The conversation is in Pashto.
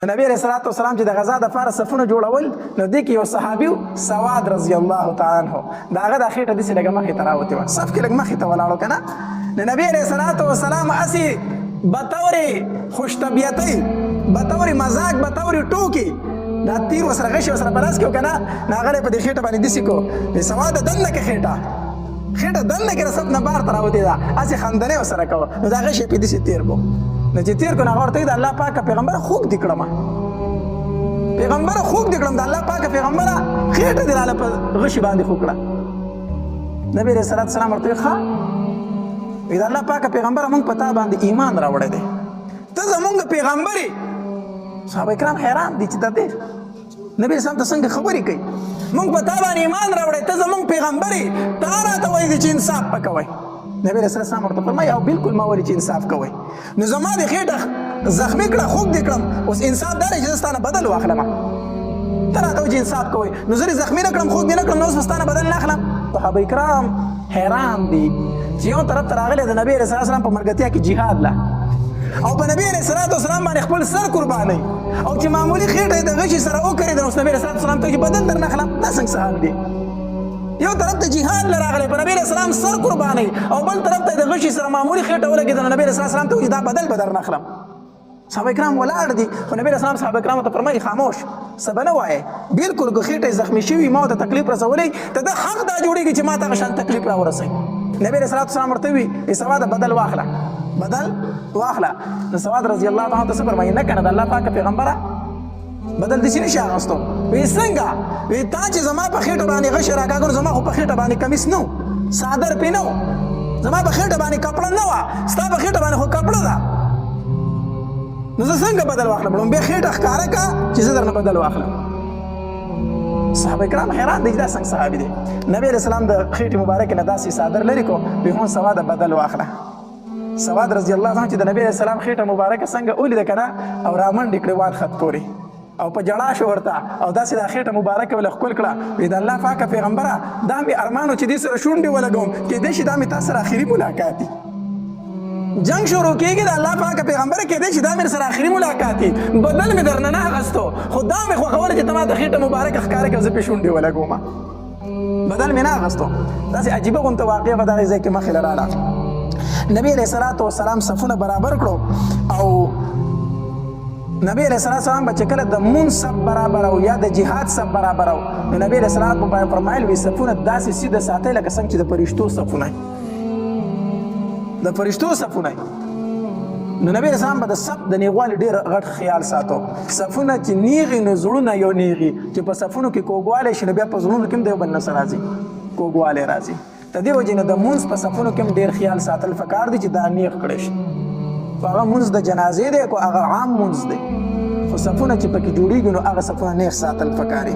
نبی علیہ الصلوۃ والسلام چې د غزا د فار صفونه جوړول نو د کې یو صحابي سواد رضی الله تعالی عنہ دا هغه د خېټه د سلګه مخې تراوته و صف کې لګ مخې ته ولاړو کنه نبی علیہ الصلوۃ والسلام اسی بطور خوش طبیعتی بطور مزاج بطور ټوکی دا تیر وسره غش وسره بلاس کې کنه ناغله په دې خېټه باندې دسی کو په سواد دنه کې خېټه دنه کې رسب نه بار تراوته دا اسی خندنه وسره کو نو دا غش په دسی تیر کو نو چې تیر کو نه ورته د الله پاک پیغمبر خوګ دکړم پیغمبر خوګ دکړم د الله پاک پیغمبر خېټه د الله په غشي باندې خوکړه نبی رسول الله سلام ورته ښا د الله پاک پیغمبر موږ پتا باندې ایمان راوړی دی ته زمونږ پیغمبري صحابه کرام حیران دي چې د نبی رسول الله څنګه خبرې کوي موږ پتا باندې ایمان راوړی ته زمونږ پیغمبري تا راته وایي چې انصاف وکوي نبی رسول الله ورته فرمایي او بالکل ما ولې چې انصاف کوي نو زما د خېټه زخمی کړه خوږ دې کړم اوس انصاف دا دی چې ستانه بدل واخلم ته راته وایي چې انصاف کوي نو زه زخمی نه کړم خوږ دې نه کړم نو اوس ستانه بدل نه اخلم صحابه کرام حیران دي چې یو طرف ته راغلی د نبی رسول الله په مرګتیا کې جهاد لا او په نبی رسول الله باندې خپل سر قرباني او چې معمولی خېټه د غشي سره وکړي د نبی رسول الله ته بدل در نه اخلم دا څنګه سهال دي یو طرف ته جهاد لراغلی په نبی رسول الله سر قرباني او بل طرف ته د غشي سره معمولی خېټه ولګي د نبی رسول الله ته دا بدل بدر نه اخلم صحابه کرام ولاړ دي خو نبی رسول الله صحابه کرام ته فرمایي خاموش سبنه وایي بالکل خېټه زخمی شوی ما ته تکلیف رسولې ته د حق دا جوړیږي چې ما ته شان تکلیف را ورسي نبی رسول الله ورته وی سواد بدل واخله نو سواد رضی الله تعالی عنہ فرمایي نه کنه د الله پاک پیغمبره بدل دي نشه اغستو وی څنګه وی تا چې زما په خېټه باندې غش راکاګو زما خو په خېټه باندې کمیس نو صادر پینو زما په خېټه باندې کپړه نه و ستا په خېټه باندې خو کپړه ده نو زه څنګه بدل واخلم نو به خېټه ښکارا کا چې زه درنه بدل واخلم صحابه کرام حیران دي دا څنګه صحابي دي نبی رسول الله د خېټه مبارک نه داسې صادر لري کو به هون سواد بدل واخله سواد رضی الله عنه چې د نبی رسول الله خېټه مبارک څنګه اولید کنه او رامن ډکړې واد خط پوري او په جړا شو ورته او داسې د خېټه مبارکه ول خپل کړه وی د الله پاک پیغمبره دا می ارمانو چې دې سره شونډې ولګوم کې دې شي دا می تاسو سره اخیری ملاقات دي جنگ شروع کېږي د الله پاک پیغمبره کې دې شي دا می سره اخیری ملاقات دي بدل می درنه نه غستو خدا می خو خبره چې تما د خېټه مبارکه ښکارې کوي په شونډې ولګوم بدل می نه غستو داسې عجیبه غونته واقعه به دا ځکه مخې لراله نبی علیہ الصلوۃ والسلام صفونه برابر کړو او نبی علیہ السلام بچ کله د منصب برابر او یا د جهاد سب برابر او نبی علیہ السلام په فرمایل وی صفونه داسې سیده ساتي لکه څنګه چې د فرشتو صفونه نو نبی رسول الله د سب د نیغوالي ډیر غټ خیال ساتو صفونه چې نیغي نو زړونه یو نیغي چې په صفونو کې کوګواله شنه بیا په زړونو کې د بل نصر راځي کوګواله راځي تدې وجنه د مونږ په صفونو کې ډیر خیال ساتل فکر دي چې دا نیغ کړي شي هغه مونږ د جنازې دی کو هغه عام مونږ دی خو صفونه چې پکې جوړیږي نو هغه صفونه نیغ ساتل فکر